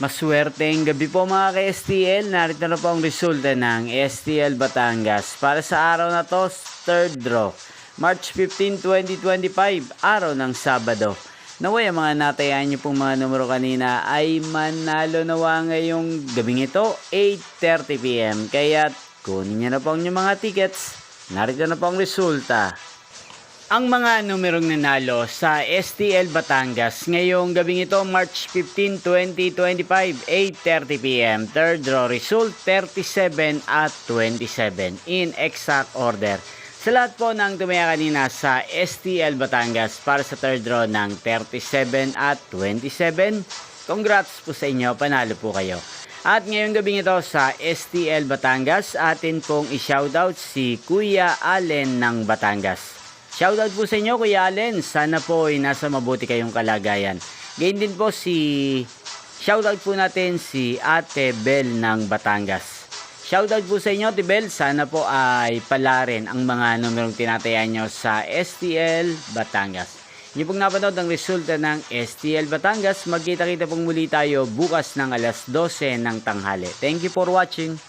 Maswerteng gabi po mga ka-STL. Narito na po ang resulta ng STL Batangas para sa araw na to, third draw. March 15, 2025, araw ng Sabado. Naway ang mga natayan nyo pong mga numero kanina ay manalo nawa ngayong gabing ito, 8:30 PM. Kaya kunin nyo na po ang inyong mga tickets. Narito na po ang resulta. Ang mga numerong nanalo sa STL Batangas ngayong gabing ito, March 15, 2025, 8:30 PM. Third draw result, 37 at 27 in exact order. Sa lahat po ng tumaya kanina sa STL Batangas para sa third draw ng 37 at 27, congrats po sa inyo, panalo po kayo. At ngayong gabing ito sa STL Batangas, atin pong i-shoutout si Kuya Allen ng Batangas. Shoutout po sa inyo Kuya Allen, sana po ay nasa mabuti kayong kalagayan. Gayun din po shoutout po natin si Ate Bel ng Batangas. Shoutout po sa inyo Ate Bel, sana po ay pala rin ang mga numerong tinatayan nyo sa STL Batangas. Hindi pong napanood ang resulta ng STL Batangas, magkita-kita pong muli tayo bukas ng alas 12 ng tanghali. Thank you for watching.